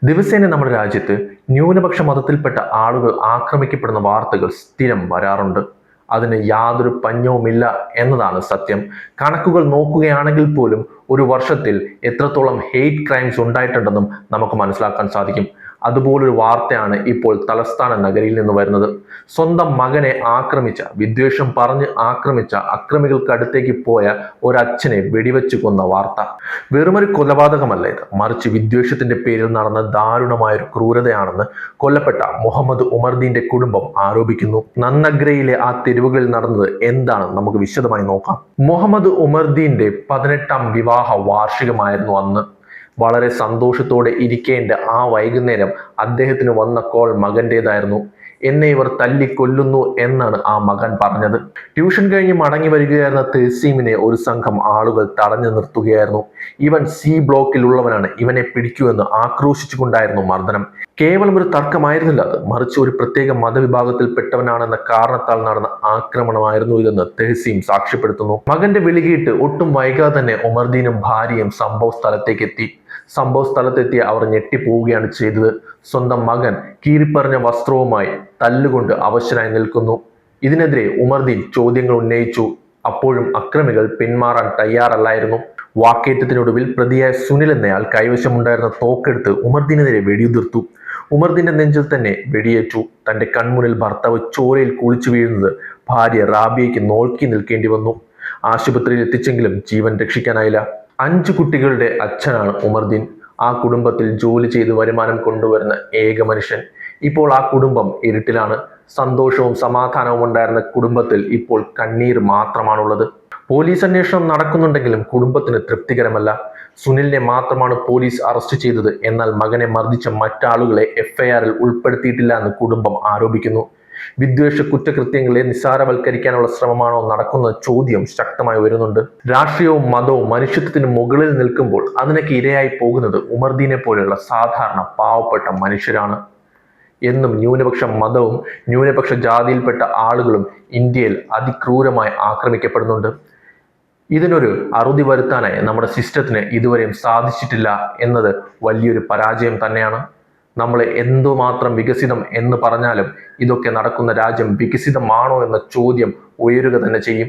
ദിവസേന നമ്മുടെ രാജ്യത്ത് ന്യൂനപക്ഷ മതത്തിൽപ്പെട്ട ആളുകൾ ആക്രമിക്കപ്പെടുന്ന വാർത്തകൾ സ്ഥിരം വരാറുണ്ട്. അതിന് യാതൊരു പഞ്ഞവുമില്ല എന്നതാണ് സത്യം. കണക്കുകൾ നോക്കുകയാണെങ്കിൽ പോലും ഒരു വർഷത്തിൽ എത്രത്തോളം ഹെയ്റ്റ് ക്രൈംസ് ഉണ്ടായിട്ടുണ്ടെന്നും നമുക്ക് മനസ്സിലാക്കാൻ സാധിക്കും. അതുപോലൊരു വാർത്തയാണ് ഇപ്പോൾ തലസ്ഥാന നഗരിയിൽ നിന്ന് വരുന്നത്. സ്വന്തം മകനെ വിദ്വേഷം പറഞ്ഞ് ആക്രമിച്ച അക്രമികൾക്കടുത്തേക്ക് പോയ ഒരച്ഛനെ വെടിവെച്ച് കൊന്ന വാർത്ത. വെറുമൊരു കൊലപാതകമല്ല ഇത്, മറിച്ച് വിദ്വേഷത്തിന്റെ പേരിൽ നടന്ന ദാരുണമായൊരു ക്രൂരതയാണെന്ന് കൊല്ലപ്പെട്ട മുഹമ്മദ് ഉമർദീന്റെ കുടുംബം ആരോപിക്കുന്നു. നന്നഗ്രയിലെ ആ തെരുവുകളിൽ നടന്നത് എന്താണെന്ന് നമുക്ക് വിശദമായി നോക്കാം. മുഹമ്മദ് ഉമർദീന്റെ 18ാം വിവാഹ വാർഷികമായിരുന്നു അന്ന്. വളരെ സന്തോഷത്തോടെ ഇരിക്കേണ്ട ആ വൈകുന്നേരം അദ്ദേഹത്തിന് വന്ന കോൾ മകന്റേതായിരുന്നു. എന്നെ ഇവർ തല്ലിക്കൊല്ലുന്നു എന്നാണ് ആ മകൻ പറഞ്ഞത്. ട്യൂഷൻ കഴിഞ്ഞ് മടങ്ങി വരികയായിരുന്ന തെസീമിനെ ഒരു സംഘം ആളുകൾ തടഞ്ഞു നിർത്തുകയായിരുന്നു. ഇവൻ സി ബ്ലോക്കിലുള്ളവനാണ്, ഇവനെ പിടിക്കൂ എന്ന് ആക്രോശിച്ചുകൊണ്ടായിരുന്നു മർദ്ദനം. കേവലം ഒരു തർക്കമായിരുന്നില്ല അത്, മറിച്ച് ഒരു പ്രത്യേക മതവിഭാഗത്തിൽപ്പെട്ടവനാണെന്ന കാരണത്താൽ നടന്ന ആക്രമണമായിരുന്നു ഇതെന്ന് തെഹസീം സാക്ഷ്യപ്പെടുത്തുന്നു. മകന്റെ വിളികേട്ട് ഒട്ടും വൈകാതെ തന്നെ ഉമർദീനും ഭാര്യയും സംഭവ സ്ഥലത്തെത്തിയ അവർ ഞെട്ടിപ്പോവുകയാണ് ചെയ്തത്. സ്വന്തം മകൻ കീറിപ്പറഞ്ഞ വസ്ത്രവുമായി തല്ലുകൊണ്ട് അവശനായി നിൽക്കുന്നു. ഇതിനെതിരെ ഉമർദീൻ ചോദ്യങ്ങൾ ഉന്നയിച്ചു. അപ്പോഴും അക്രമികൾ പിന്മാറാൻ തയ്യാറല്ലായിരുന്നു. വാക്കേറ്റത്തിനൊടുവിൽ പ്രതിയായ സുനിൽ എന്നയാൾ കൈവശമുണ്ടായിരുന്ന തോക്കെടുത്ത് ഉമർദീനെതിരെ വെടിയുതിർത്തു. ഉമർദീന്റെ നെഞ്ചിൽ തന്നെ വെടിയേറ്റു. തന്റെ കൺമുന്നിൽ ഭർത്താവ് ചോരയിൽ കുളിച്ചു വീഴുന്നത് ഭാര്യ റാബിയയ്ക്ക് നോക്കി നിൽക്കേണ്ടി വന്നു. ആശുപത്രിയിൽ എത്തിച്ചെങ്കിലും ജീവൻ രക്ഷിക്കാനായില്ല. 5 കുട്ടികളുടെ അച്ഛനാണ് ഉമർദീൻ. ആ കുടുംബത്തിൽ ജോലി ചെയ്ത് വരുമാനം കൊണ്ടുവരുന്ന ഏക മനുഷ്യൻ. ഇപ്പോൾ ആ കുടുംബം ഇരുട്ടിലാണ്. സന്തോഷവും സമാധാനവും ഉണ്ടായിരുന്ന കുടുംബത്തിൽ ഇപ്പോൾ കണ്ണീർ മാത്രമാണുള്ളത്. പോലീസ് അന്വേഷണം നടക്കുന്നുണ്ടെങ്കിലും കുടുംബത്തിന് തൃപ്തികരമല്ല. സുനിലിനെ മാത്രമാണ് പോലീസ് അറസ്റ്റ് ചെയ്തത്. എന്നാൽ മകനെ മർദ്ദിച്ച മറ്റാളുകളെ FIRൽ ഉൾപ്പെടുത്തിയിട്ടില്ല എന്ന് കുടുംബം ആരോപിക്കുന്നു. വിദ്വേഷ കുറ്റകൃത്യങ്ങളെ നിസ്സാരവൽക്കരിക്കാനുള്ള ശ്രമമാണോ നടക്കുന്ന ചോദ്യം ശക്തമായി വരുന്നുണ്ട്. രാഷ്ട്രീയവും മതവും മനുഷ്യത്വത്തിന് മുകളിൽ നിൽക്കുമ്പോൾ അതിനൊക്കെ ഇരയായി പോകുന്നത് ഉമർദീനെ പോലെയുള്ള സാധാരണ പാവപ്പെട്ട മനുഷ്യരാണ്. എന്നും ന്യൂനപക്ഷ മതവും ന്യൂനപക്ഷ ജാതിയിൽപ്പെട്ട ആളുകളും ഇന്ത്യയിൽ അതിക്രൂരമായി ആക്രമിക്കപ്പെടുന്നുണ്ട്. ഇതിനൊരു അറുതി വരുത്താനായി നമ്മുടെ സിസ്റ്റത്തിന് ഇതുവരെയും സാധിച്ചിട്ടില്ല എന്നത് വലിയൊരു പരാജയം തന്നെയാണ്. നമ്മൾ എന്തുമാത്രം വികസിതം എന്ന് പറഞ്ഞാലും ഇതൊക്കെ നടക്കുന്ന രാജ്യം വികസിതമാണോ എന്ന ചോദ്യം ഉയരുക തന്നെ ചെയ്യും.